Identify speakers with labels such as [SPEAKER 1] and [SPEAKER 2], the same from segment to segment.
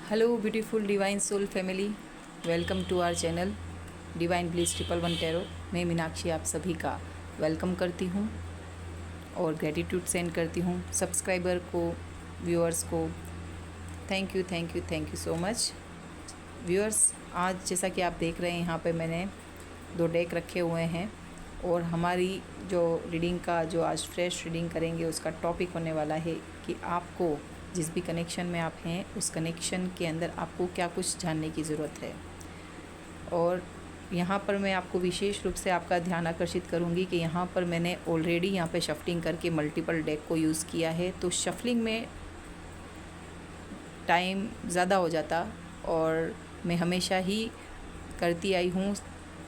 [SPEAKER 1] Hello beautiful divine soul family, welcome to our channel divine bliss 111 tarot. मैं मीनाक्षी आप सभी का वेलकम करती हूँ और ग्रेटिट्यूड सेंड करती हूँ सब्सक्राइबर को, व्यूअर्स को। Thank you so much viewers. आज जैसा कि आप देख रहे हैं, यहाँ पे मैंने 2 डेक रखे हुए हैं और हमारी जो रीडिंग का जो आज फ्रेश रीडिंग करेंगे उसका टॉपिक होने वाला है कि आपको जिस भी कनेक्शन में आप हैं उस कनेक्शन के अंदर आपको क्या कुछ जानने की ज़रूरत है। और यहाँ पर मैं आपको विशेष रूप से आपका ध्यान आकर्षित करूँगी कि यहाँ पर मैंने ऑलरेडी यहाँ पे शफलिंग करके मल्टीपल डेक को यूज़ किया है, तो शफलिंग में टाइम ज़्यादा हो जाता और मैं हमेशा ही करती आई हूँ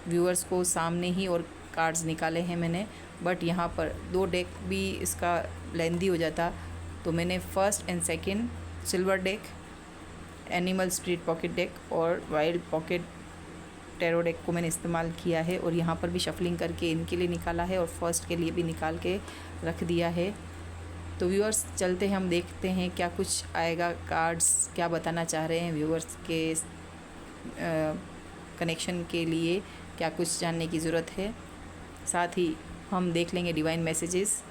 [SPEAKER 1] व्यूअर्स को सामने ही और कार्ड्स निकाले हैं मैंने। बट यहाँ पर 2 डेक भी इसका लेंदी हो जाता, तो मैंने first and second silver deck, animal spirit pocket deck और वाइल्ड पॉकेट टैरो डेक को मैंने इस्तेमाल किया है और यहाँ पर भी शफलिंग करके इनके लिए निकाला है और फर्स्ट के लिए भी निकाल के रख दिया है। तो व्यूअर्स चलते हैं, हम देखते हैं क्या कुछ आएगा, कार्ड्स क्या बताना चाह रहे हैं व्यूअर्स के कनेक्शन के लिए, क्या कुछ जानने की ज़रूरत है। साथ ही हम देख लेंगे डिवाइन मैसेजेस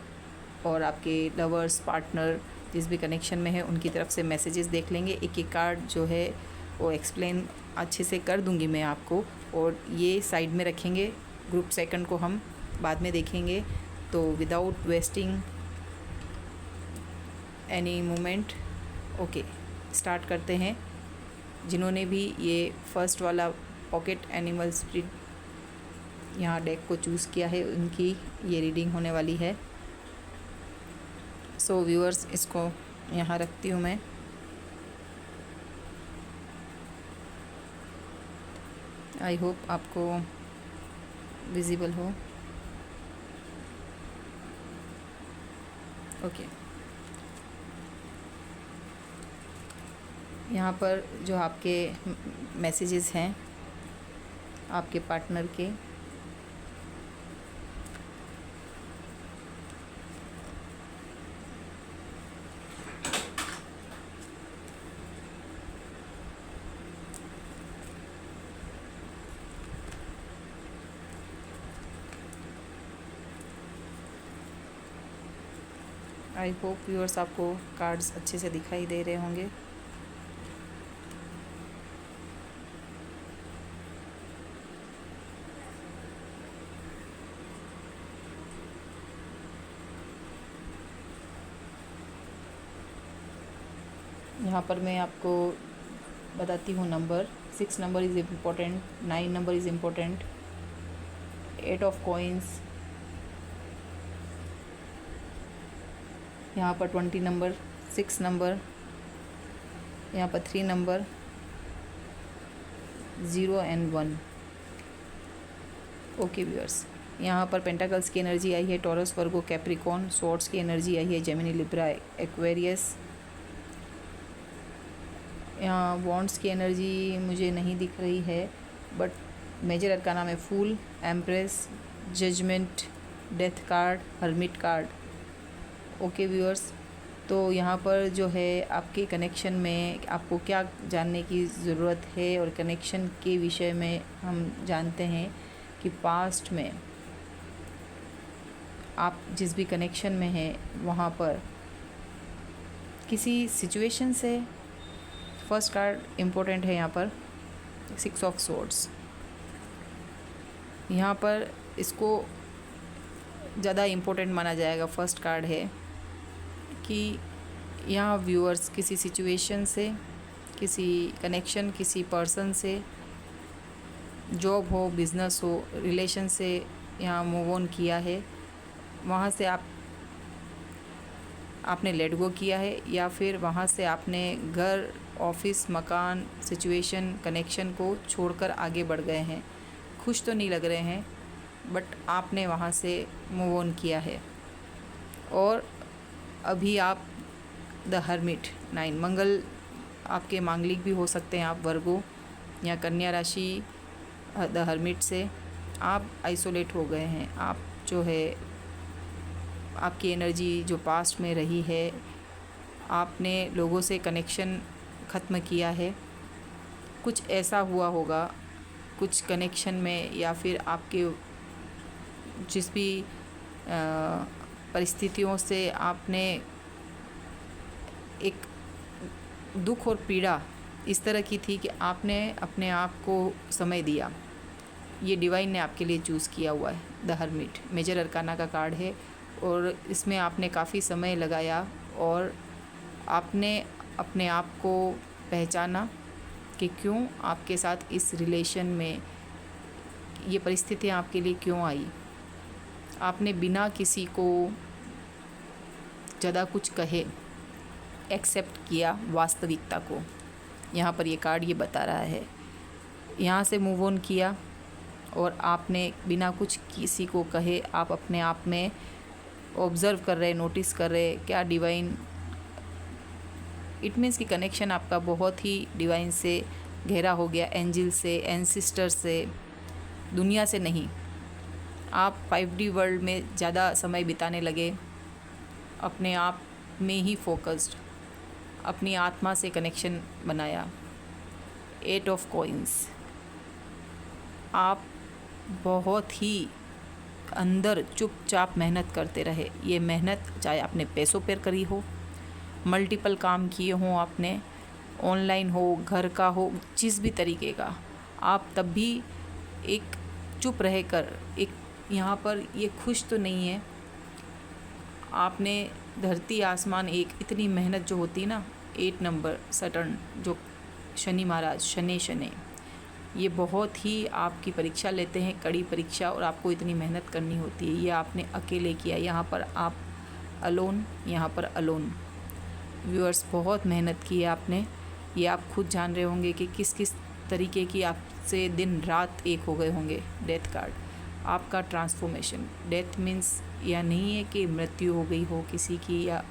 [SPEAKER 1] और आपके लवर्स, पार्टनर जिस भी कनेक्शन में है उनकी तरफ से मैसेजेस देख लेंगे। एक एक कार्ड जो है वो एक्सप्लेन अच्छे से कर दूंगी मैं आपको, और ये साइड में रखेंगे। ग्रुप सेकंड को हम बाद में देखेंगे। तो without wasting any moment, okay start करते हैं। जिन्होंने भी ये फर्स्ट वाला पॉकेट एनिमल स्पिरिट यहाँ डेक को चूज़ किया है उनकी ये रीडिंग होने वाली है। सो व्यूअर्स इसको यहाँ रखती हूँ मैं। आई होप आपको विजिबल हो। ओके, यहाँ पर जो आपके मैसेजेस हैं आपके पार्टनर के, आई होप व्यूअर्स आपको कार्ड्स अच्छे से दिखाई दे रहे होंगे। यहाँ पर मैं आपको बताती हूँ number. 6 number is important, 9 number is important, 8 of coins, यहाँ पर 20 नंबर, 6 नंबर, यहाँ पर 3 नंबर, 0 एंड 1। ओके व्यूअर्स, यहाँ पर पेंटाकल्स की एनर्जी आई है, टॉरस, वर्गो, कैप्रिकॉन। स्वॉर्ड्स की एनर्जी आई है, जेमिनी, लिब्रा, एक्वेरियस। यहाँ वॉन्ड्स की एनर्जी मुझे नहीं दिख रही है, बट मेजर अरकाना में fool, empress, judgement, death card, hermit card. Okay viewers, तो यहाँ पर जो है आपके कनेक्शन में आपको क्या जानने की ज़रूरत है और कनेक्शन के विषय में हम जानते हैं कि पास्ट में आप जिस भी कनेक्शन में हैं वहाँ पर किसी सिचुएशन से, फर्स्ट कार्ड इम्पोर्टेंट है यहाँ पर 6 ऑफ सोर्ड्स। यहाँ पर इसको ज़्यादा इम्पोर्टेंट माना जाएगा। फर्स्ट कार्ड है कि यहाँ व्यूअर्स किसी सिचुएशन से, किसी कनेक्शन, किसी पर्सन से, जॉब हो, बिज़नेस हो, रिलेशन से यहाँ मूव ऑन किया है, वहाँ से आपने लेट गो किया है, या फिर वहाँ से आपने घर, ऑफिस, मकान, सिचुएशन, कनेक्शन को छोड़कर आगे बढ़ गए हैं। खुश तो नहीं लग रहे हैं, बट आपने वहाँ से मूव ऑन किया है। और अभी आप द हर्मिट 9, मंगल आपके मांगलिक भी हो सकते हैं आप, वर्गो या कन्या राशि। द हर्मिट से आप आइसोलेट हो गए हैं। आप जो है आपकी एनर्जी जो पास्ट में रही है, आपने लोगों से कनेक्शन ख़त्म किया है। कुछ ऐसा हुआ होगा, कुछ कनेक्शन में, या फिर आपके जिस भी परिस्थितियों से आपने एक दुख और पीड़ा इस तरह की थी कि आपने अपने आप को समय दिया। ये डिवाइन ने आपके लिए चूज़ किया हुआ है। द हर्मिट मेजर अरकाना का कार्ड है और इसमें आपने काफ़ी समय लगाया और आपने अपने आप को पहचाना कि क्यों आपके साथ इस रिलेशन में ये परिस्थितियाँ आपके लिए क्यों आई। आपने बिना किसी को ज़्यादा कुछ कहे एक्सेप्ट किया वास्तविकता को। यहाँ पर ये कार्ड ये बता रहा है। यहाँ से मूव ऑन किया और आपने बिना कुछ किसी को कहे आप अपने आप में ऑब्ज़र्व कर रहे, नोटिस कर रहे क्या डिवाइन। इट मीन्स कि कनेक्शन आपका बहुत ही डिवाइन से गहरा हो गया, एंजल से, एंसिस्टर से, दुनिया से नहीं। आप 5D वर्ल्ड में ज़्यादा समय बिताने लगे, अपने आप में ही फोकस्ड, अपनी आत्मा से कनेक्शन बनाया। 8 ऑफ कॉइंस, आप बहुत ही अंदर चुपचाप मेहनत करते रहे। ये मेहनत चाहे आपने पैसों पर करी हो, मल्टीपल काम किए हों आपने, ऑनलाइन हो, घर का हो, जिस भी तरीके का, आप तब भी एक चुप रहकर एक यहाँ पर ये खुश तो नहीं है। आपने धरती आसमान एक इतनी मेहनत जो होती है ना, 8 नंबर सटर्न जो शनि महाराज, शनि ये बहुत ही आपकी परीक्षा लेते हैं, कड़ी परीक्षा, और आपको इतनी मेहनत करनी होती है। ये आपने अकेले किया। यहाँ पर आप अलोन, यहाँ पर अलोन। व्यूअर्स, बहुत मेहनत की है आपने। ये आप खुद जान रहे होंगे कि किस किस तरीके की आपसे दिन रात एक हो गए होंगे। डेथ कार्ड, आपका ट्रांसफॉर्मेशन। डेथ मीन्स या नहीं है कि मृत्यु हो गई हो किसी की, या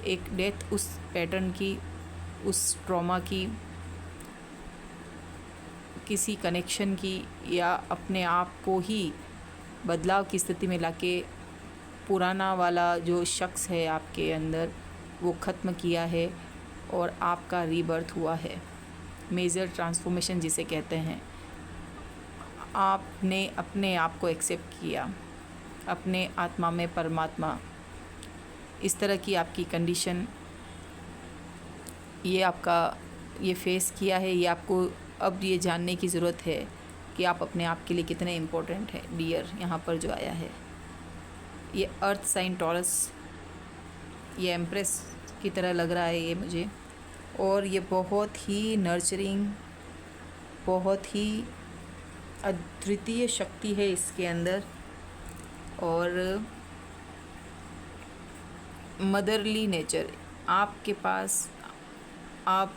[SPEAKER 1] एक डेथ उस पैटर्न की, उस ट्रॉमा की, किसी कनेक्शन की, या अपने आप को ही बदलाव की स्थिति में लाके पुराना वाला जो शख्स है आपके अंदर वो ख़त्म किया है और आपका रीबर्थ हुआ है। मेजर ट्रांसफॉर्मेशन जिसे कहते हैं। आपने अपने आप को एक्सेप्ट किया, अपने आत्मा में परमात्मा। इस तरह की आपकी कंडीशन, ये आपका ये फेस किया है। ये आपको अब ये जानने की ज़रूरत है कि आप अपने आप के लिए कितने इम्पोर्टेंट हैं। डियर यहाँ पर जो आया है, ये अर्थ साइन टॉरस, ये एम्प्रेस की तरह लग रहा है ये मुझे। और ये बहुत ही नर्चरिंग, बहुत ही अद्वितीय शक्ति है इसके अंदर, और मदरली नेचर आपके पास। आप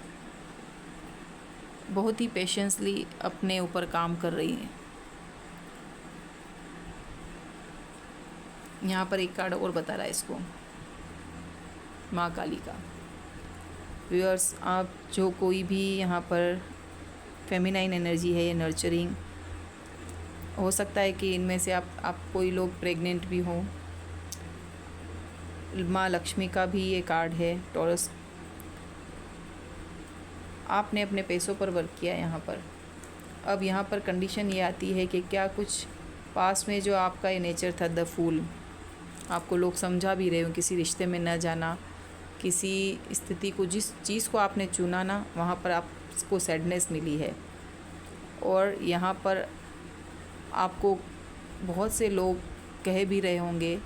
[SPEAKER 1] बहुत ही पेशेंसली अपने ऊपर काम कर रही हैं। यहाँ पर एक कार्ड और बता रहा है इसको, माँ काली का। व्यूअर्स, आप जो कोई भी यहाँ पर फेमिनाइन एनर्जी है, ये नर्चरिंग हो सकता है कि इनमें से आप कोई लोग प्रेग्नेंट भी हों। माँ लक्ष्मी का भी ये कार्ड है, टॉरस। आपने अपने पैसों पर वर्क किया यहाँ पर। अब यहाँ पर कंडीशन ये आती है कि क्या कुछ पास में जो आपका ये नेचर था, द फूल, आपको लोग समझा भी रहे हो, किसी रिश्ते में न जाना, किसी स्थिति को, जिस चीज़ को आपने चुना ना, वहाँ पर आपको सैडनेस मिली है। और यहाँ पर आपको बहुत से लोग कह भी रहे होंगे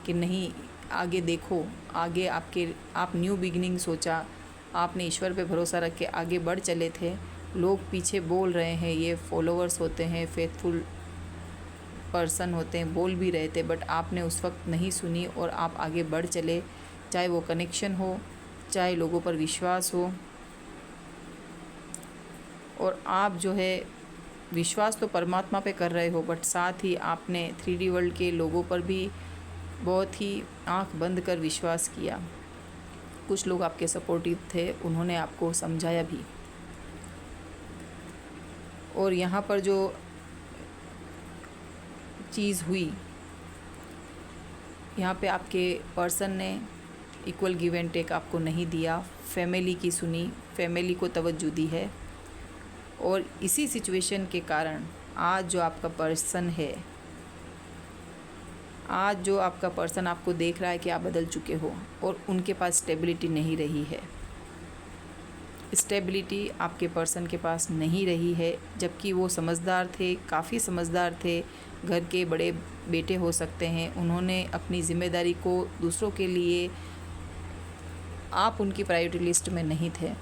[SPEAKER 1] कि नहीं, आगे देखो, आगे आप न्यू बिगिनिंग सोचा, आपने ईश्वर पे भरोसा रख के आगे बढ़ चले थे। लोग पीछे बोल रहे हैं, ये फॉलोअर्स होते हैं, फेथफुल पर्सन होते हैं, बोल भी रहे थे, बट आपने उस वक्त नहीं सुनी और आप आगे बढ़ चले। चाहे वो कनेक्शन हो, चाहे लोगों पर विश्वास हो। और आप जो है विश्वास तो परमात्मा पे कर रहे हो, बट साथ ही आपने 3D वर्ल्ड के लोगों पर भी बहुत ही आंख बंद कर विश्वास किया। कुछ लोग आपके सपोर्टिव थे, उन्होंने आपको समझाया भी। और यहाँ पर जो चीज़ हुई, यहाँ पे आपके पर्सन ने इक्वल गिव एंड टेक आपको नहीं दिया, फैमिली की सुनी, फैमिली को तवज्जो दी है। और इसी सिचुएशन के कारण आज जो आपका पर्सन आपको देख रहा है कि आप बदल चुके हो और उनके पास स्टेबिलिटी नहीं रही है। स्टेबिलिटी आपके पर्सन के पास नहीं रही है, जबकि वो समझदार थे, काफ़ी समझदार थे, घर के बड़े बेटे हो सकते हैं। उन्होंने अपनी ज़िम्मेदारी को दूसरों के लिए, आप उनकी प्रायोरिटी लिस्ट में नहीं थे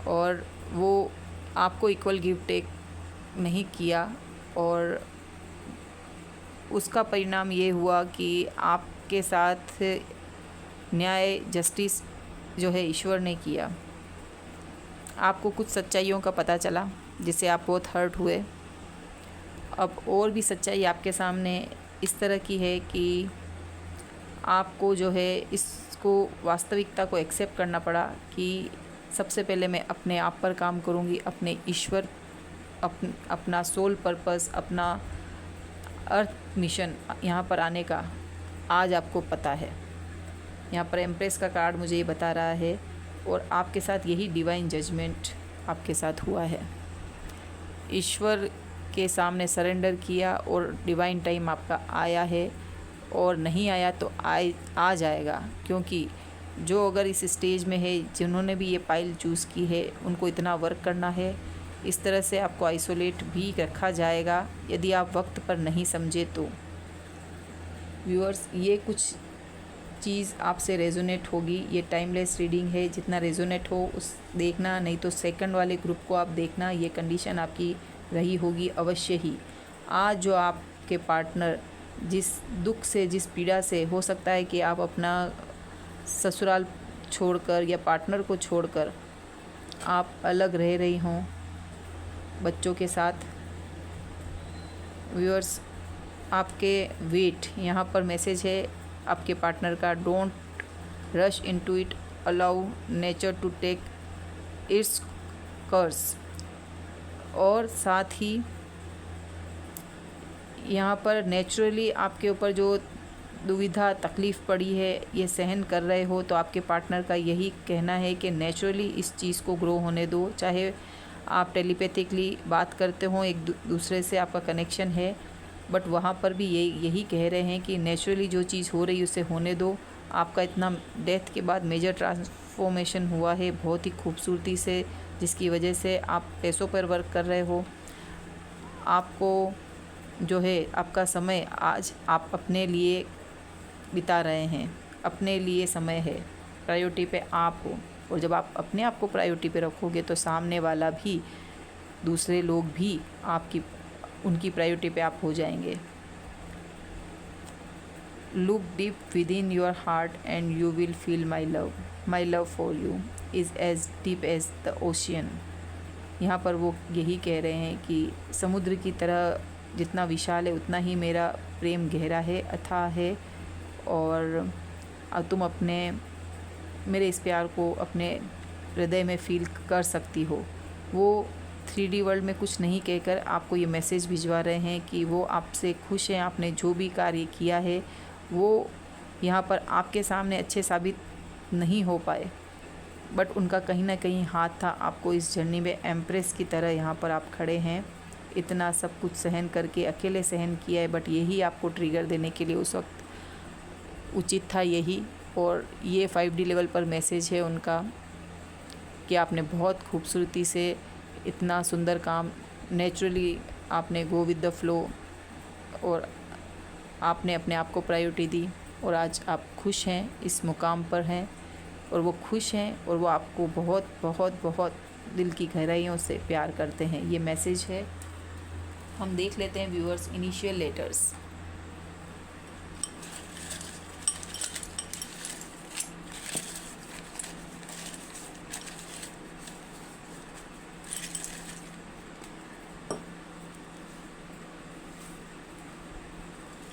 [SPEAKER 1] और वो आपको इक्वल गिव टेक नहीं किया और उसका परिणाम ये हुआ कि आपके साथ न्याय जस्टिस जो है ईश्वर ने किया। आपको कुछ सच्चाइयों का पता चला जिससे आप बहुत हर्ट हुए। अब और भी सच्चाई आपके सामने इस तरह की है कि आपको जो है इसको वास्तविकता को एक्सेप्ट करना पड़ा कि सबसे पहले मैं अपने आप पर काम करूँगी, अपने ईश्वर, अपना सोल पर्पस, अपना अर्थ मिशन यहाँ पर आने का आज आपको पता है। यहाँ पर एम्प्रेस का कार्ड मुझे ये बता रहा है और आपके साथ यही डिवाइन जजमेंट आपके साथ हुआ है। ईश्वर के सामने सरेंडर किया और डिवाइन टाइम आपका आया है और नहीं आया तो आ जाएगा, क्योंकि जो अगर इस स्टेज में है, जिन्होंने भी ये पाइल चूज़ की है, उनको इतना वर्क करना है। इस तरह से आपको आइसोलेट भी रखा जाएगा यदि आप वक्त पर नहीं समझे तो। व्यूअर्स, ये कुछ चीज़ आपसे रेजोनेट होगी। ये टाइमलेस रीडिंग है, जितना रेजोनेट हो उस देखना, नहीं तो सेकंड वाले ग्रुप को आप देखना। ये कंडीशन आपकी रही होगी अवश्य ही। आज जो आपके पार्टनर जिस दुख से, जिस पीड़ा से, हो सकता है कि आप अपना ससुराल छोड़कर या पार्टनर को छोड़कर आप अलग रह रही हों बच्चों के साथ। व्यूअर्स, आपके वेट, यहाँ पर मैसेज है आपके पार्टनर का, don't rush into it, allow nature to take its course. और साथ ही यहाँ पर नेचुरली आपके ऊपर जो दुविधा तकलीफ़ पड़ी है, ये सहन कर रहे हो, तो आपके पार्टनर का यही कहना है कि नेचुरली इस चीज़ को ग्रो होने दो। चाहे आप टेलीपैथिकली बात करते हो, एक दूसरे से आपका कनेक्शन है, बट वहाँ पर भी यही कह रहे हैं कि नेचुरली जो चीज़ हो रही है उसे होने दो। आपका इतना डेथ के बाद मेजर ट्रांसफॉर्मेशन हुआ है बहुत ही खूबसूरती से, जिसकी वजह से आप पैसों पर वर्क कर रहे हो। आपको जो है आपका समय आज आप अपने लिए बिता रहे हैं, अपने लिए समय है, प्रायोरिटी पे आप हो। और जब आप अपने आप को प्रायोरिटी पे रखोगे तो सामने वाला भी, दूसरे लोग भी उनकी प्रायोरिटी पे आप हो जाएंगे। Look deep within your heart and you will feel my love for you is as deep as the ocean. यहाँ पर वो यही कह रहे हैं कि समुद्र की तरह जितना विशाल है उतना ही मेरा प्रेम गहरा है, अथाह है, और तुम मेरे इस प्यार को अपने हृदय में फील कर सकती हो। वो 3D वर्ल्ड में कुछ नहीं कहकर आपको ये मैसेज भिजवा रहे हैं कि वो आपसे खुश हैं। आपने जो भी कार्य किया है वो यहाँ पर आपके सामने अच्छे साबित नहीं हो पाए, बट उनका कहीं ना कहीं हाथ था। आपको इस जर्नी में एम्प्रेस की तरह यहाँ पर आप खड़े हैं, इतना सब कुछ सहन करके, अकेले सहन किया है, बट यही आपको ट्रिगर देने के लिए उस वक्त उचित था यही। और ये 5D लेवल पर मैसेज है उनका कि आपने बहुत खूबसूरती से इतना सुंदर काम, नेचुरली आपने गो विद द फ्लो और आपने अपने आप को प्रायोरिटी दी, और आज आप खुश हैं, इस मुकाम पर हैं, और वो खुश हैं और वो आपको बहुत बहुत बहुत दिल की गहराइयों से प्यार करते हैं। ये मैसेज है। हम देख लेते हैं व्यूअर्स इनिशियल लेटर्स।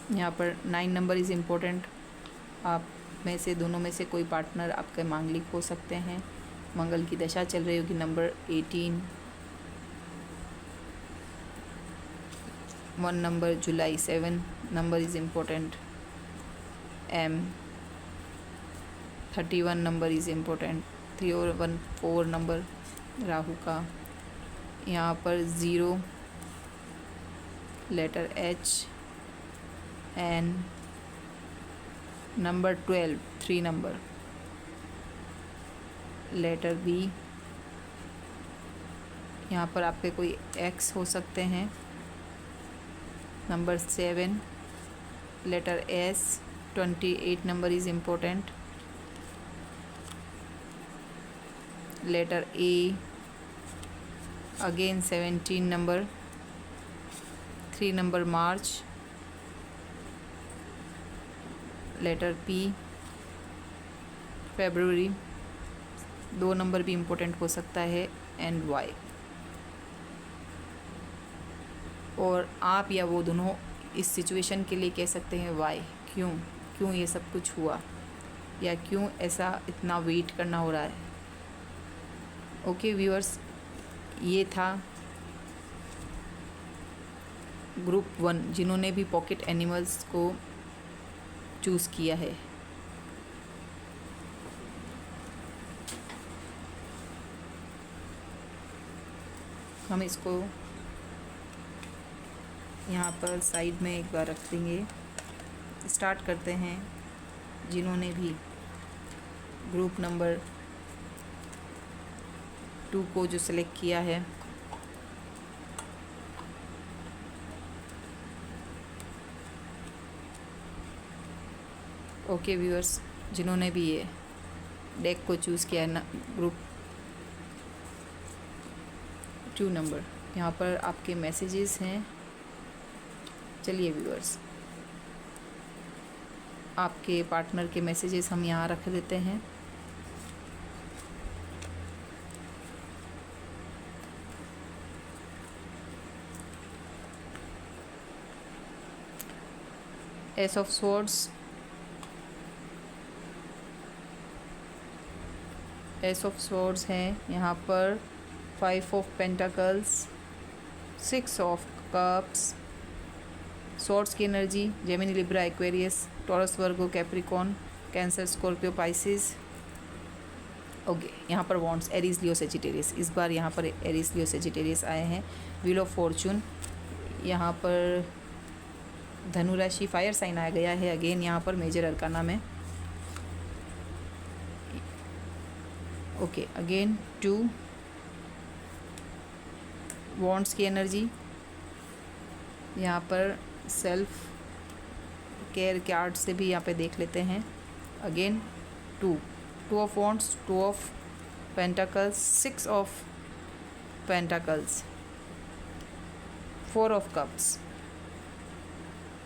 [SPEAKER 1] यहाँ पर 9 नंबर इज़ इम्पोर्टेंट। आप में से, दोनों में से कोई पार्टनर आपके मांगलिक हो सकते हैं। मंगल की दशा चल रही होगी। Number 18, 1 number, July 7 number is important. M, 31 number is important, 3 और 1 4 नंबर राहु का। यहाँ पर 0, letter H, N, number 12 3 number, letter B। यहाँ पर आपके कोई X हो सकते हैं। Number 7, letter S, 28 number is important, letter A, again 17 number, 3 number March, letter P, फरवरी 2 नंबर भी इम्पोर्टेंट हो सकता है, एंड Y। और आप या वो दोनों इस सिचुएशन के लिए कह सकते हैं वाई, क्यों ये सब कुछ हुआ, या क्यों ऐसा इतना वेट करना हो रहा है। ओके व्यूअर्स, ये था ग्रुप 1 जिन्होंने भी पॉकेट एनिमल्स को चूज़ किया है। हम इसको यहाँ पर साइड में एक बार रख देंगे। स्टार्ट करते हैं जिन्होंने भी ग्रुप नंबर 2 को जो सिलेक्ट किया है। ओके व्यूअर्स, जिन्होंने भी ये डेक को चूज़ किया है ना, ग्रुप 2 नंबर, यहाँ पर आपके मैसेजेस हैं। चलिए व्यूअर्स, आपके पार्टनर के मैसेजेस हम यहाँ रख देते हैं। Ace of swords, ace of swords हैं यहाँ पर, 5 of pentacles, 6 of cups, swords की energy Gemini, Libra, Aquarius, Taurus, Virgo, Capricorn, Cancer, Scorpio, Pisces. Okay, यहाँ पर वॉन्ड्स, एरीज, लियो, सेजिटेरियस। इस बार यहाँ पर एरीज, लियो, सेजिटेरियस आए हैं। व्हील ऑफ फॉर्चून, यहाँ पर धनु राशि, फायर साइन आ गया है अगेन यहाँ पर मेजर अरकाना में। ओके, अगेन 2 वॉन्ड्स की एनर्जी, यहाँ पर सेल्फ केयर कार्ड से भी यहाँ पे देख लेते हैं। Again 2 of wands, 2 of pentacles, 6 of pentacles, 4 of cups,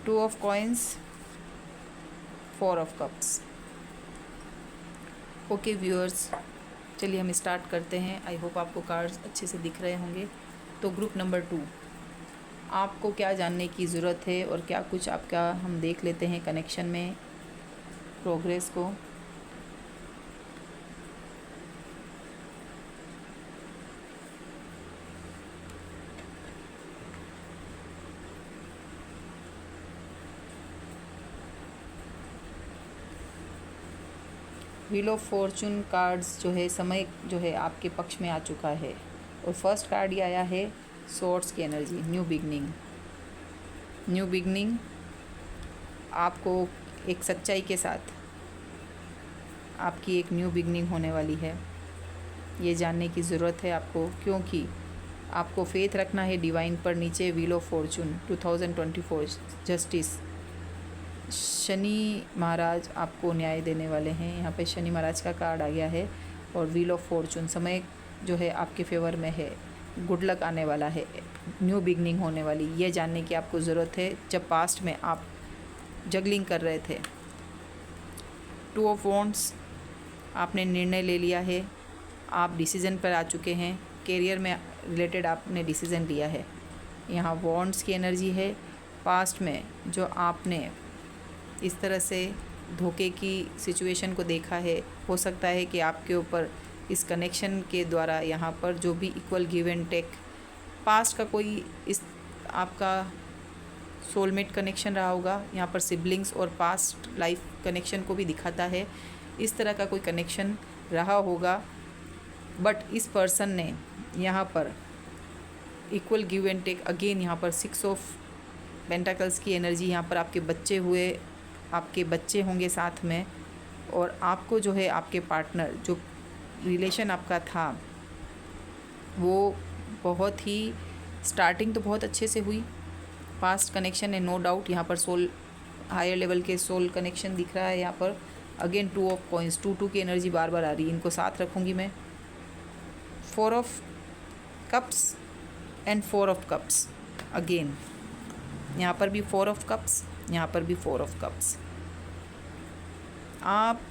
[SPEAKER 1] 2 of coins, 4 of cups. Okay viewers, चलिए हम स्टार्ट करते हैं। आई होप आपको कार्ड्स अच्छे से दिख रहे होंगे। तो ग्रुप नंबर 2, आपको क्या जानने की ज़रूरत है और क्या कुछ आपका हम देख लेते हैं कनेक्शन में प्रोग्रेस को। व्हील ऑफ फॉर्चून कार्ड्स जो है, समय जो है आपके पक्ष में आ चुका है। और फर्स्ट कार्ड ये आया है स्वॉर्ड्स की energy, new beginning. New beginning आपको एक सच्चाई के साथ आपकी एक न्यू बिगनिंग होने वाली है, ये जानने की ज़रूरत है आपको, क्योंकि आपको फेथ रखना है डिवाइन पर। नीचे wheel of fortune 2024 justice, Shani Maharaj आपको न्याय देने वाले हैं। यहाँ पे शनि महाराज का कार्ड आ गया है। और व्हील ऑफ फॉर्चून, समय जो है आपके फेवर में है, गुड लक आने वाला है, न्यू बिगनिंग होने वाली, ये जानने की आपको ज़रूरत है। जब पास्ट में आप जगलिंग कर रहे थे, 2 ऑफ वॉन्ड्स, आपने निर्णय ले लिया है, आप डिसीज़न पर आ चुके हैं, कैरियर में रिलेटेड आपने डिसीज़न लिया है। यहाँ वॉन्ड्स की एनर्जी है। पास्ट में जो आपने इस तरह से धोखे की सिचुएशन को देखा है, हो सकता है कि आपके ऊपर इस कनेक्शन के द्वारा यहाँ पर जो भी equal give and take, past का कोई इस आपका सोलमेट कनेक्शन रहा होगा। यहाँ पर सिबलिंग्स और पास्ट लाइफ कनेक्शन को भी दिखाता है। इस तरह का कोई कनेक्शन रहा होगा। बट इस पर्सन ने यहाँ पर equal give and take, again यहाँ पर 6 ऑफ पेंटाकल्स की एनर्जी, यहाँ पर आपके बच्चे हुए, आपके बच्चे होंगे साथ में, और आपको जो है आपके पार्टनर, जो रिलेशन आपका था वो बहुत ही स्टार्टिंग तो बहुत अच्छे से हुई, पास्ट कनेक्शन है नो डाउट। यहाँ पर सोल, हायर लेवल के सोल कनेक्शन दिख रहा है। यहाँ पर अगेन 2 ऑफ कॉइंस, 2 की एनर्जी बार बार आ रही है, इनको साथ रखूँगी मैं। 4 of cups and 4 of cups, again यहाँ पर भी 4 ऑफ कप्स, यहाँ पर भी 4 ऑफ कप्स। आप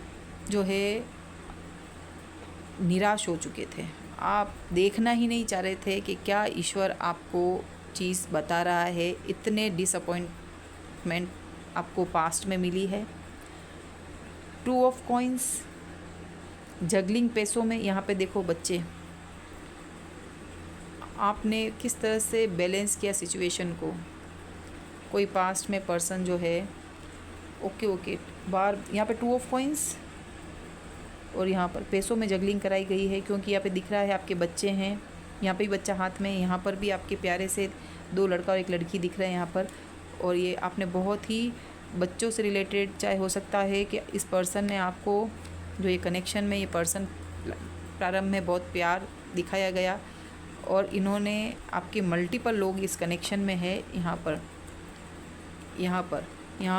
[SPEAKER 1] जो है निराश हो चुके थे, आप देखना ही नहीं चाह रहे थे कि क्या ईश्वर आपको चीज़ बता रहा है। इतने डिसअपॉइंटमेंट आपको पास्ट में मिली है। 2 ऑफ कॉइंस, जगलिंग पैसों में, यहाँ पे देखो बच्चे, आपने किस तरह से बैलेंस किया सिचुएशन को। कोई पास्ट में पर्सन जो है, ओके बार यहाँ पे 2 ऑफ कॉइंस और यहाँ पर पैसों में जगलिंग कराई गई है, क्योंकि यहाँ पे दिख रहा है आपके बच्चे हैं, यहाँ पे भी बच्चा हाथ में, यहाँ पर भी आपके प्यारे से 2 लड़का और 1 लड़की दिख रहे हैं यहाँ पर। और ये आपने बहुत ही बच्चों से रिलेटेड, चाहे हो सकता है कि इस पर्सन ने आपको, जो ये कनेक्शन में ये पर्सन प्रारंभ में बहुत प्यार दिखाया गया, और इन्होंने आपके मल्टीपल लोग इस कनेक्शन में है। यहाँ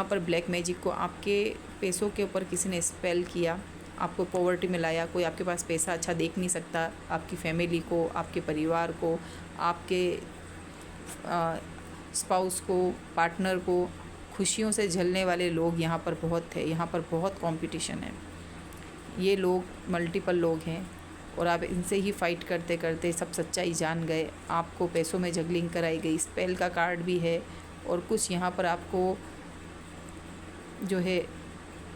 [SPEAKER 1] पर ब्लैक मैजिक को आपके पैसों के ऊपर किसी ने स्पेल किया, आपको पॉवर्टी में लाया। कोई आपके पास पैसा अच्छा देख नहीं सकता, आपकी फैमिली को, आपके परिवार को, आपके स्पाउस को, पार्टनर को खुशियों से झलने वाले लोग यहाँ पर बहुत थे। यहाँ पर बहुत कंपटीशन है, ये लोग मल्टीपल लोग हैं, और आप इनसे ही फाइट करते करते सब सच्चाई जान गए। आपको पैसों में जगलिंग कराई गई, स्पेल का कार्ड भी है, और कुछ यहाँ पर आपको जो है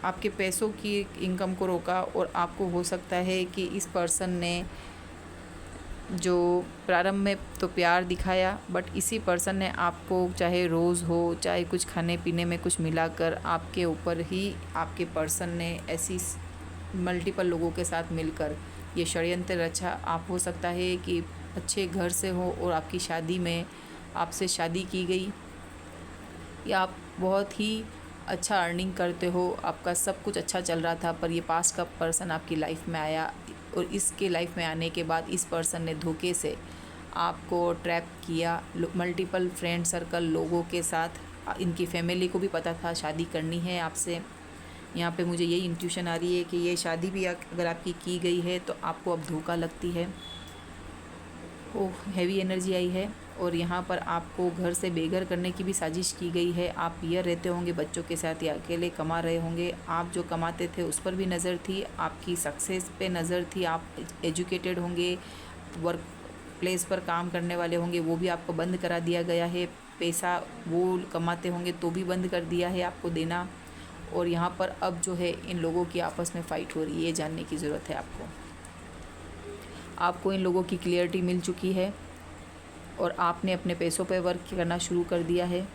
[SPEAKER 1] आपके पैसों की इनकम को रोका। और आपको हो सकता है कि इस पर्सन ने जो प्रारंभ में तो प्यार दिखाया, बट इसी पर्सन ने आपको चाहे रोज़ हो, चाहे कुछ खाने पीने में कुछ मिलाकर आपके ऊपर ही, आपके पर्सन ने ऐसी मल्टीपल लोगों के साथ मिलकर ये षड्यंत्र रचा। आप हो सकता है कि अच्छे घर से हो और आपकी शादी में आपसे शादी की गई, या आप बहुत ही अच्छा अर्निंग करते हो, आपका सब कुछ अच्छा चल रहा था, पर ये पास्ट का पर्सन आपकी लाइफ में आया, और इसके लाइफ में आने के बाद इस पर्सन ने धोखे से आपको ट्रैप किया मल्टीपल फ्रेंड सर्कल लोगों के साथ। इनकी फैमिली को भी पता था शादी करनी है आपसे। यहाँ पे मुझे यही इंट्यूशन आ रही है कि ये शादी भी अगर आपकी की गई है तो आपको अब धोखा लगती है। ओह, हैवी एनर्जी आई है। और यहाँ पर आपको घर से बेघर करने की भी साजिश की गई है। आप पियर रहते होंगे बच्चों के साथ, या अकेले कमा रहे होंगे। आप जो कमाते थे उस पर भी नज़र थी, आपकी सक्सेस पे नज़र थी। आप एजुकेटेड होंगे, वर्क प्लेस पर काम करने वाले होंगे, वो भी आपको बंद करा दिया गया है। पैसा वो कमाते होंगे तो भी बंद कर दिया है आपको देना। और यहाँ पर अब जो है इन लोगों की आपस में फ़ाइट हो रही है, ये जानने की ज़रूरत है आपको इन लोगों की क्लियरिटी मिल चुकी है, और आपने अपने पैसों पर वर्क करना शुरू कर दिया है।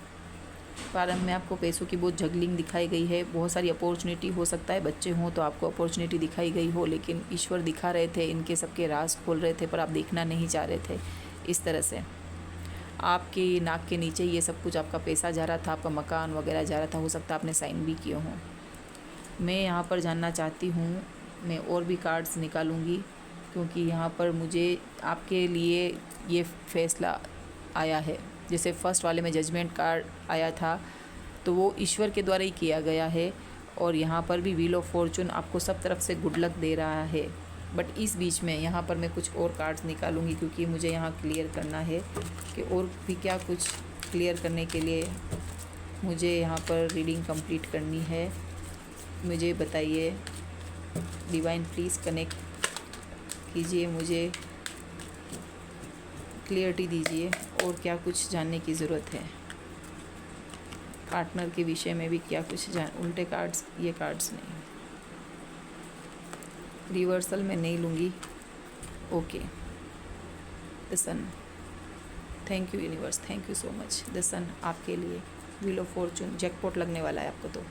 [SPEAKER 1] प्रारंभ में आपको पैसों की बहुत जगलिंग दिखाई गई है, बहुत सारी अपॉर्चुनिटी, हो सकता है बच्चे हों तो आपको अपॉर्चुनिटी दिखाई गई हो, लेकिन ईश्वर दिखा रहे थे, इनके सबके राज खोल रहे थे, पर आप देखना नहीं चाह रहे थे। इस तरह से आपके नाक के नीचे ये सब कुछ, आपका पैसा जा रहा था, आपका मकान वगैरह जा रहा था, हो सकता है आपने साइन भी किए हों। मैं यहाँ पर जानना चाहती हूँ, मैं और भी कार्ड्स निकालूंगी, क्योंकि यहाँ पर मुझे आपके लिए ये फैसला आया है। जैसे फर्स्ट वाले में जजमेंट कार्ड आया था, तो वो ईश्वर के द्वारा ही किया गया है, और यहाँ पर भी व्हील ऑफ फॉर्चून आपको सब तरफ से गुड लक दे रहा है। बट इस बीच में यहाँ पर मैं कुछ और कार्ड्स निकालूंगी, क्योंकि मुझे यहाँ क्लियर करना है कि और भी क्या कुछ क्लियर करने के लिए मुझे यहाँ पर रीडिंग कंप्लीट करनी है। मुझे बताइए डिवाइन, प्लीज़ कनेक्ट कीजिए, मुझे क्लियरिटी दीजिए, और क्या कुछ जानने की ज़रूरत है। पार्टनर के विषय में भी क्या कुछ उल्टे कार्ड्स, ये कार्ड्स नहीं, रिवर्सल में नहीं लूँगी। Okay, the sun, thank you universe, thank you so much. The sun आपके लिए, व्हील ऑफ फॉर्चून, जैकपॉट लगने वाला है आपको। तो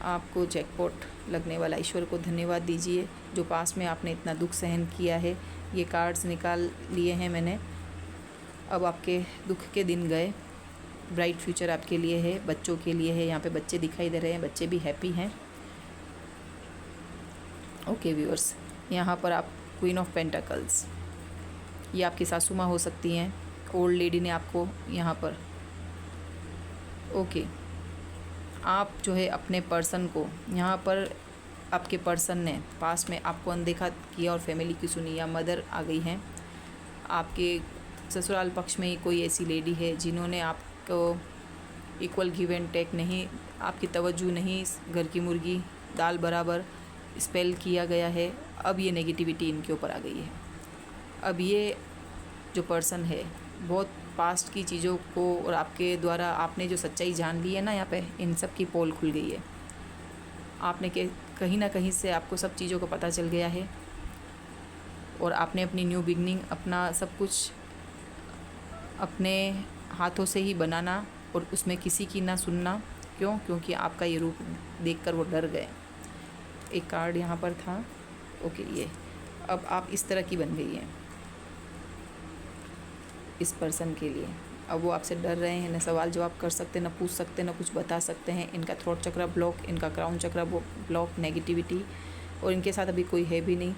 [SPEAKER 1] आपको जैकपॉट लगने वाला, ईश्वर को धन्यवाद दीजिए जो पास में आपने इतना दुख सहन किया है। ये कार्ड्स निकाल लिए हैं मैंने। अब आपके दुख के दिन गए, ब्राइट फ्यूचर आपके लिए है, बच्चों के लिए है। यहाँ पे बच्चे दिखाई दे रहे हैं, बच्चे भी हैप्पी हैं। ओके व्यूअर्स, यहाँ पर आप क्वीन ऑफ पेंटाकल्स, ये आपकी सासू माँ हो सकती हैं। ओल्ड लेडी ने आपको यहाँ पर ओके आप जो है अपने पर्सन को, यहाँ पर आपके पर्सन ने पास में आपको अनदेखा किया और फैमिली की सुनी, या मदर आ गई हैं। आपके ससुराल पक्ष में ही कोई ऐसी लेडी है जिन्होंने आपको इक्वल गिव एंड टेक नहीं, आपकी तवज्जो नहीं, घर की मुर्गी दाल बराबर स्पेल किया गया है। अब ये नेगेटिविटी इनके ऊपर आ गई है। अब ये जो पर्सन है बहुत पास्ट की चीज़ों को और आपके द्वारा आपने जो सच्चाई जान ली है ना, यहाँ पे इन सब की पोल खुल गई है। आपने कहीं ना कहीं से आपको सब चीज़ों का पता चल गया है और आपने अपनी न्यू बिगनिंग, अपना सब कुछ अपने हाथों से ही बनाना और उसमें किसी की ना सुनना। क्यों? क्योंकि आपका ये रूप देखकर वो डर गए। एक कार्ड यहाँ पर था। ओके, ये अब आप इस तरह की बन गई हैं इस पर्सन के लिए। अब वो आपसे डर रहे हैं, न सवाल जवाब कर सकते, न पूछ सकते, न कुछ बता सकते हैं। इनका थ्रोट चक्र ब्लॉक, इनका क्राउन चक्र ब्लॉक, नेगेटिविटी, और इनके साथ अभी कोई है भी नहीं।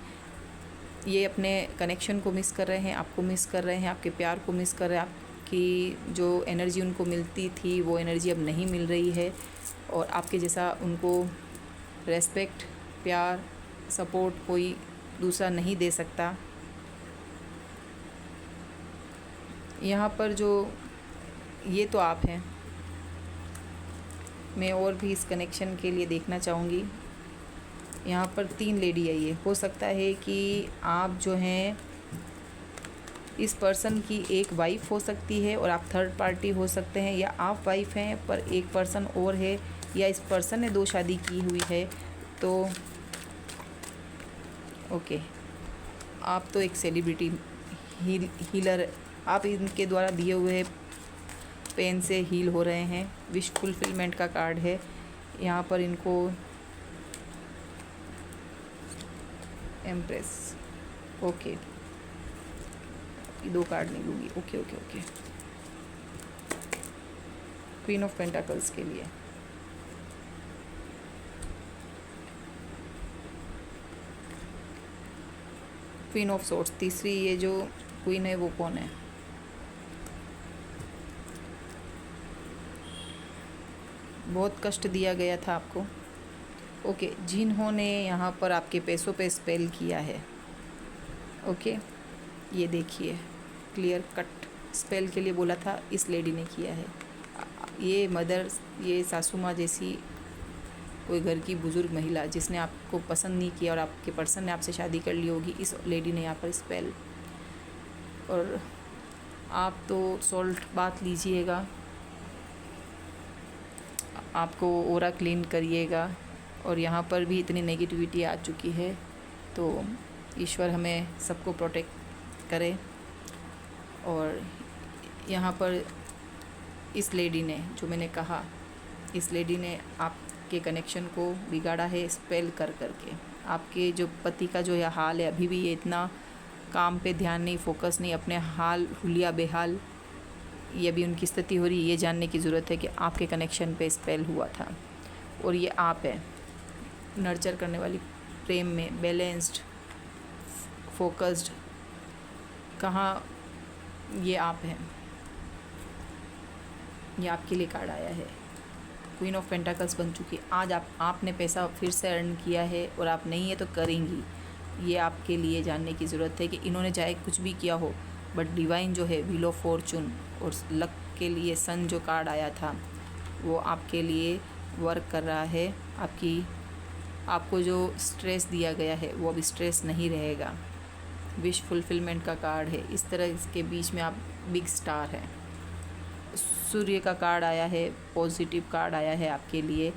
[SPEAKER 1] ये अपने कनेक्शन को मिस कर रहे हैं, आपको मिस कर रहे हैं, आपके प्यार को मिस कर रहे हैं। आपकी जो एनर्जी उनको मिलती थी वो एनर्जी अब नहीं मिल रही है और आपके जैसा उनको रेस्पेक्ट, प्यार, सपोर्ट कोई दूसरा नहीं दे सकता। यहाँ पर जो ये तो आप हैं, मैं और भी इस कनेक्शन के लिए देखना चाहूँगी। यहाँ पर 3 लेडी है। ये हो सकता है कि आप जो हैं इस पर्सन की एक वाइफ हो सकती है और आप थर्ड पार्टी हो सकते हैं, या आप वाइफ हैं पर एक पर्सन और है, या इस पर्सन ने 2 शादी की हुई है। तो ओके, आप तो एक सेलिब्रिटी हीलर, आप इनके द्वारा दिए हुए पेन से हील हो रहे हैं। विश फुलफिलमेंट का कार्ड है यहाँ पर। इनको एम्प्रेस, ओके, 2 कार्ड नहीं लूँगी। Okay okay okay, queen of pentacles के लिए क्वीन ऑफ सोर्ट्स, तीसरी ये जो क्वीन है वो कौन है? बहुत कष्ट दिया गया था आपको। ओके, जिन्होंने यहाँ पर आपके पैसों पे स्पेल किया है। ओके, ये देखिए क्लियर कट स्पेल के लिए बोला था, इस लेडी ने किया है। ये मदर, ये सासू माँ जैसी कोई घर की बुज़ुर्ग महिला जिसने आपको पसंद नहीं किया और आपके पर्सन ने आपसे शादी कर ली होगी, इस लेडी ने यहाँ पर स्पेल। और आप तो सॉल्ट बात लीजिएगा, आपको ओरा क्लीन करिएगा। और यहाँ पर भी इतनी नेगेटिविटी आ चुकी है, तो ईश्वर हमें सबको प्रोटेक्ट करे। और यहाँ पर इस लेडी ने, जो मैंने कहा, इस लेडी ने आपके कनेक्शन को बिगाड़ा है स्पेल कर करके। आपके जो पति का जो यह हाल है, अभी भी ये इतना काम पे ध्यान नहीं, फोकस नहीं, अपने हाल हुलिया बेहाल, ये भी उनकी स्थिति हो रही है। ये जानने की ज़रूरत है कि आपके कनेक्शन पे स्पेल हुआ था। और ये आप है, नर्चर करने वाली, प्रेम में बैलेंस्ड, फोकस्ड, कहाँ ये आप हैं। ये आपके लिए कार्ड आया है, क्वीन ऑफ पेंटाकल्स बन चुकी है। आज आपने पैसा फिर से अर्न किया है और आप नहीं है तो करेंगी। ये आपके लिए जानने की ज़रूरत है कि इन्होंने चाहे कुछ भी किया हो, बट डिवाइन जो है, व्हील ऑफ फॉर्चून और लक के लिए सन जो कार्ड आया था, वो आपके लिए वर्क कर रहा है। आपको जो स्ट्रेस दिया गया है वो अब स्ट्रेस नहीं रहेगा। विश फुलफिलमेंट का कार्ड है। इस तरह इसके बीच में आप बिग स्टार हैं। सूर्य का कार्ड आया है, पॉजिटिव कार्ड आया है आपके लिए।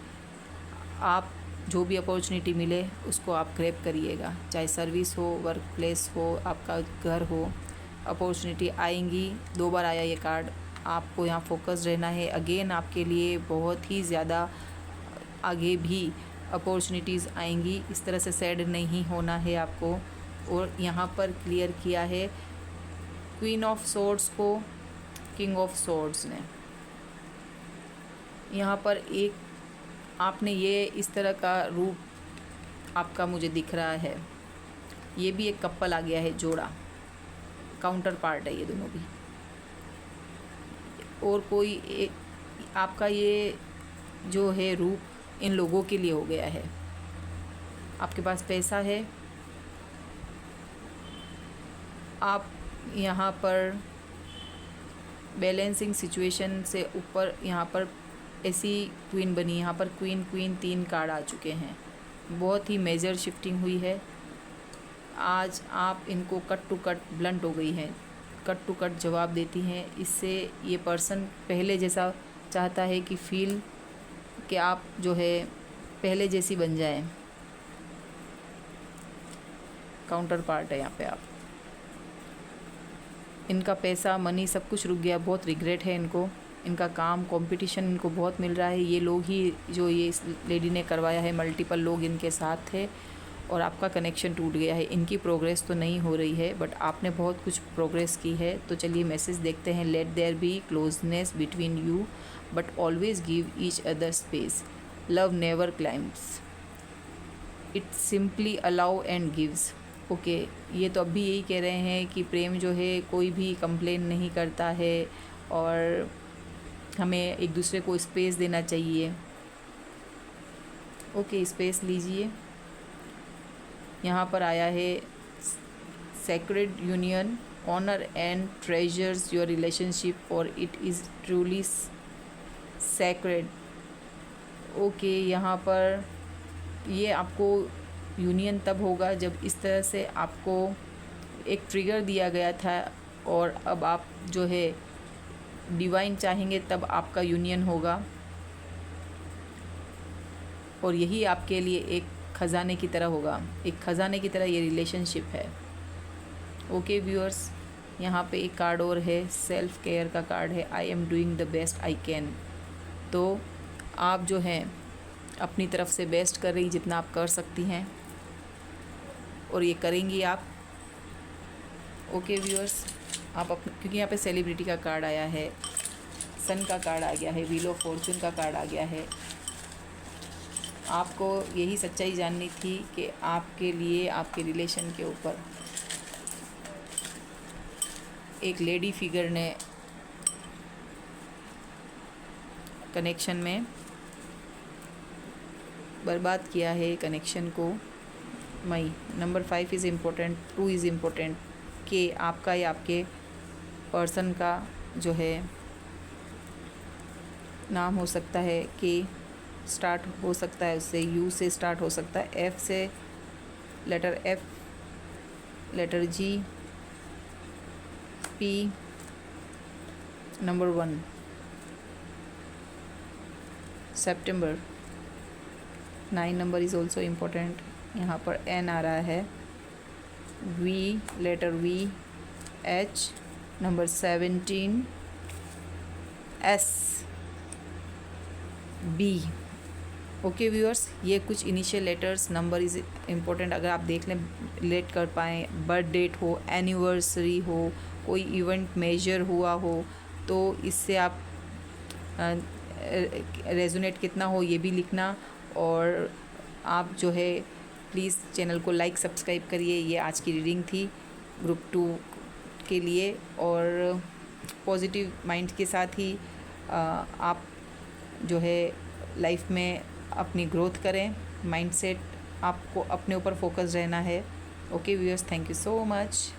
[SPEAKER 1] आप जो भी अपॉर्चुनिटी मिले उसको आप ग्रैब करिएगा, चाहे सर्विस हो, वर्क प्लेस हो, आपका घर हो, अपॉर्चुनिटी आएंगी। 2 बार आया ये कार्ड। आपको यहाँ फोकस रहना है। अगेन आपके लिए बहुत ही ज़्यादा आगे भी अपॉर्चुनिटीज़ आएंगी। इस तरह से सैड नहीं होना है आपको। और यहाँ पर क्लियर किया है क्वीन ऑफ सोर्ड्स को किंग ऑफ सोर्ड्स ने। यहाँ पर एक आपने ये इस तरह का रूप आपका मुझे दिख रहा है। ये भी एक कपल आ गया है, जोड़ा, काउंटर पार्ट है ये दोनों भी। और कोई एक आपका ये जो है रूप इन लोगों के लिए हो गया है। आपके पास पैसा है, आप यहाँ पर बैलेंसिंग सिचुएशन से ऊपर यहाँ पर ऐसी क्वीन बनी। यहाँ पर क्वीन 3 कार्ड आ चुके हैं। बहुत ही मेजर शिफ्टिंग हुई है। आज आप इनको कट टू कट ब्लंट हो गई हैं, कट टू कट जवाब देती हैं। इससे ये पर्सन पहले जैसा चाहता है कि फील कि आप जो है पहले जैसी बन जाएं। काउंटर पार्ट है यहाँ पे आप। इनका पैसा, मनी, सब कुछ रुक गया। बहुत रिग्रेट है इनको। इनका काम, कंपटीशन इनको बहुत मिल रहा है। ये लोग ही जो ये इस लेडी ने करवाया है, मल्टीपल लोग इनके साथ थे और आपका कनेक्शन टूट गया है। इनकी प्रोग्रेस तो नहीं हो रही है, बट आपने बहुत कुछ प्रोग्रेस की है। तो चलिए मैसेज देखते हैं। Let there be closeness between you but always give each other space. Love never claims, it simply allow and gives. Okay, ये तो अभी यही कह रहे हैं कि प्रेम जो है कोई भी कंप्लेन नहीं करता है और हमें एक दूसरे को स्पेस देना चाहिए। ओके, स्पेस लीजिए। यहाँ पर आया है sacred union, honor and treasures your relationship for it is truly sacred। Okay, यहाँ पर ये आपको यूनियन तब होगा जब इस तरह से आपको एक ट्रिगर दिया गया था और अब आप जो है डिवाइन चाहेंगे तब आपका यूनियन होगा। और यही आपके लिए एक ख़जाने की तरह होगा, एक ख़जाने की तरह ये रिलेशनशिप है। ओके व्यूअर्स, यहाँ पे एक कार्ड और है, सेल्फ केयर का कार्ड है। I am doing the best I can. तो आप जो हैं अपनी तरफ से बेस्ट कर रही, जितना आप कर सकती हैं, और ये करेंगी आप। ओके व्यूअर्स, आप क्योंकि यहाँ पे सेलिब्रिटी का कार्ड आया है, सन का कार्ड आ गया है, व्हील ऑफ फॉर्चून का कार्ड आ गया है। आपको यही सच्चाई जाननी थी कि आपके लिए, आपके रिलेशन के ऊपर एक लेडी फिगर ने कनेक्शन में बर्बाद किया है कनेक्शन को। My number 5 is important, 2 is important कि आपका या आपके पर्सन का जो है नाम हो सकता है, के स्टार्ट हो सकता है, उससे यू से स्टार्ट हो सकता है, एफ से, letter F, letter G, P, number 1 सितंबर, 9 नंबर इज़ ऑल्सो इम्पोर्टेंट। यहाँ पर एन आ रहा है, V, letter V, H, number 17, S, B. Okay viewers, ये कुछ initial letters, number is important. अगर आप देख लें, रिलेट कर पाएँ, बर्थ डेट हो, एनिवर्सरी हो, कोई इवेंट मेजर हुआ हो, तो इससे आप रेजोनेट कितना हो ये भी लिखना। और आप जो है प्लीज़ चैनल को लाइक सब्सक्राइब करिए। ये आज की रीडिंग थी ग्रुप 2 के लिए। और पॉजिटिव माइंड के साथ ही आप जो है लाइफ में अपनी ग्रोथ करें। माइंडसेट आपको अपने ऊपर फोकस रहना है। Okay viewers, thank you so much.